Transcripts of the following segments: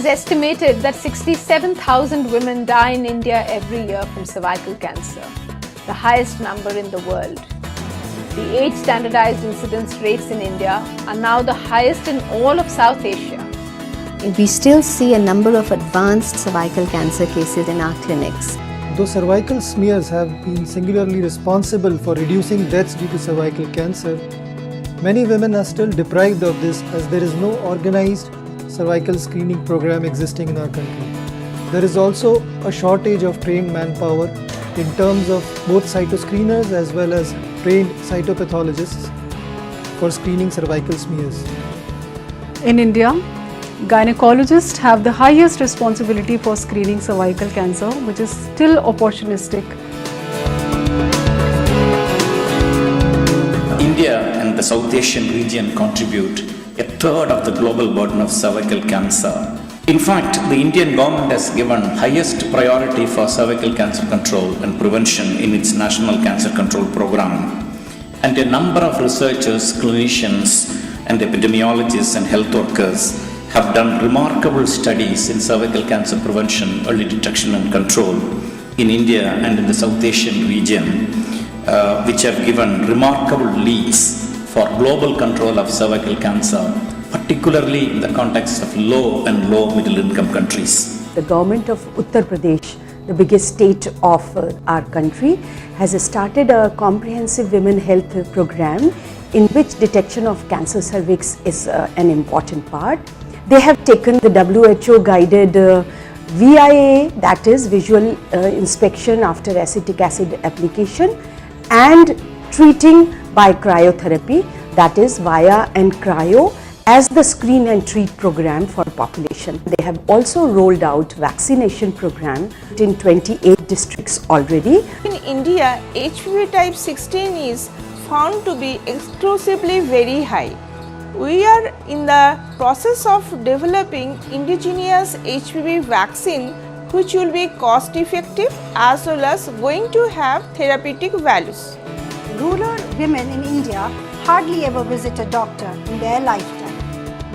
estimated that 67,000 women die in India every year from cervical cancer, the highest number in the world. The age-standardized incidence rates in India are now the highest in all of South Asia. We still see a number of advanced cervical cancer cases in our clinics. Though cervical smears have been singularly responsible for reducing deaths due to cervical cancer, many women are still deprived of this as there is no organized cervical screening program existing in our country. There is also a shortage of trained manpower in terms of both cytoscreeners as well as trained cytopathologists for screening cervical smears. In India, gynecologists have the highest responsibility for screening cervical cancer, which is still opportunistic. India and the South Asian region contribute a third of the global burden of cervical cancer. In fact, the Indian government has given highest priority for cervical cancer control and prevention in its National Cancer Control Program. And a number of researchers, clinicians, and epidemiologists and health workers have done remarkable studies in cervical cancer prevention, early detection and control in India and in the South Asian region, which have given remarkable leads for global control of cervical cancer, particularly in the context of low and low-middle income countries. The government of Uttar Pradesh, the biggest state of our country, has started a comprehensive women health program in which detection of cancer cervix is an important part. They have taken the WHO guided VIA, that is visual inspection after acetic acid application, and treating by cryotherapy, that is VIA and cryo, as the screen and treat program for population. They have also rolled out vaccination program in 28 districts already. In India, HPV type 16 is found to be exclusively very high. We are in the process of developing indigenous HPV vaccine which will be cost effective as well as going to have therapeutic values. Rural women in India hardly ever visit a doctor in their lifetime.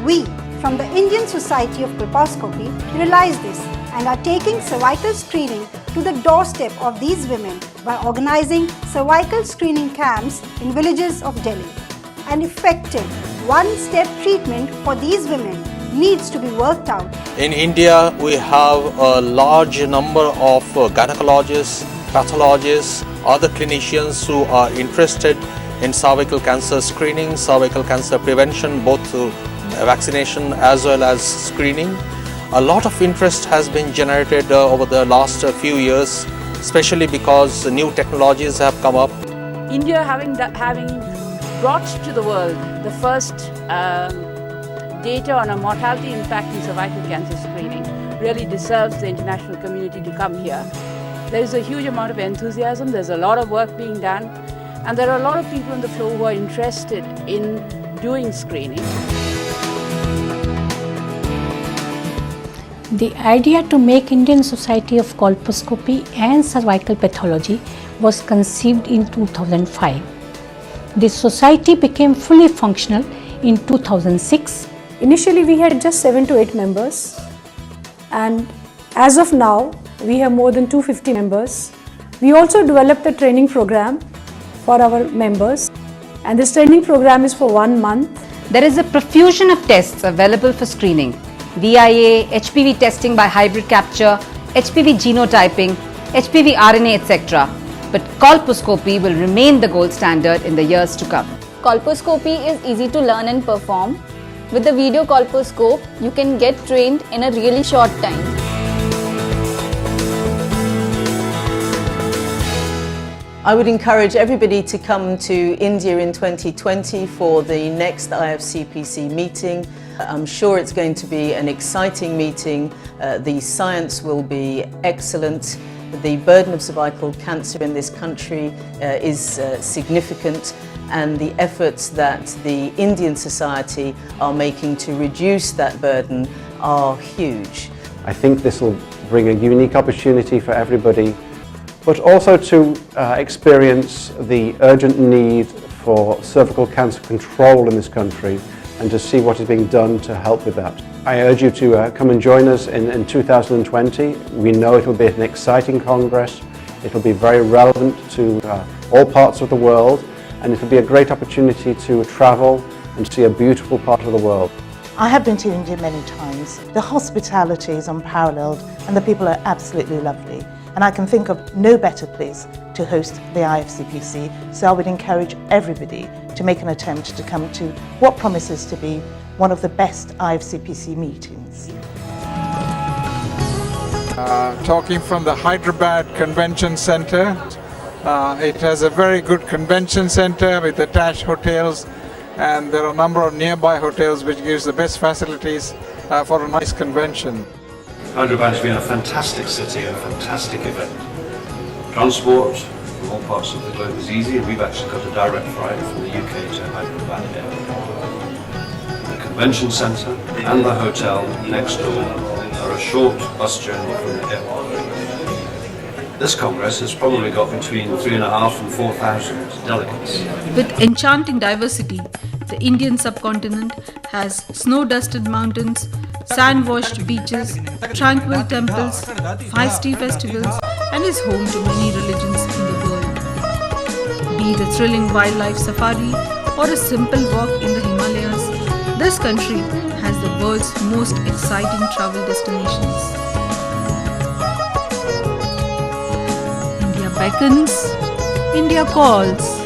We from the Indian Society of Colposcopy realize this and are taking cervical screening to the doorstep of these women by organizing cervical screening camps in villages of Delhi. An effective one-step treatment for these women needs to be worked out. In India, we have a large number of gynecologists, pathologists, other clinicians who are interested in cervical cancer screening, cervical cancer prevention, both through vaccination as well as screening. A lot of interest has been generated over the last few years, especially because new technologies have come up. India having brought to the world the first data on a mortality impact in cervical cancer screening really deserves the international community to come here. There is a huge amount of enthusiasm, there's a lot of work being done, and there are a lot of people on the floor who are interested in doing screening. The idea to make Indian Society of Colposcopy and Cervical Pathology was conceived in 2005. The society became fully functional in 2006. Initially we had just 7 to 8 members, and as of now we have more than 250 members. We also developed a training program for our members, and this training program is for 1 month. There is a profusion of tests available for screening: VIA, HPV testing by hybrid capture, HPV genotyping, HPV RNA, etc. But colposcopy will remain the gold standard in the years to come. Colposcopy is easy to learn and perform. With the video colposcope, you can get trained in a really short time. I would encourage everybody to come to India in 2020 for the next Ifcpc meeting. I'm sure it's going to be an exciting meeting. The science will be excellent. The burden of cervical cancer in this country is significant, and the efforts that the Indian society are making to reduce that burden are huge. I think this will bring a unique opportunity for everybody, but also to experience the urgent need for cervical cancer control in this country and to see what is being done to help with that. I urge you to come and join us in 2020. We know it will be an exciting Congress. It will be very relevant to all parts of the world, and it will be a great opportunity to travel and see a beautiful part of the world. I have been to India many times. The hospitality is unparalleled and the people are absolutely lovely. And I can think of no better place to host the Ifcpc, so I would encourage everybody to make an attempt to come to what promises to be one of the best Ifcpc meetings. Talking from the Hyderabad Convention Center. It has a very good convention center with attached hotels, and there are a number of nearby hotels which gives the best facilities for a nice convention. Hyderabad has been a fantastic city and a fantastic event. Transport from all parts of the globe is easy, and we've actually got a direct flight from the UK to Hyderabad Airport. The convention centre and the hotel next door are a short bus journey from the airport. This Congress has probably got between 3,500 and 4,000 delegates. With enchanting diversity, the Indian subcontinent has snow-dusted mountains, sand-washed beaches, tranquil temples, feisty festivals, and is home to many religions in the world. Be the thrilling wildlife safari or a simple walk in the Himalayas, this country has the world's most exciting travel destinations. India beckons, India calls.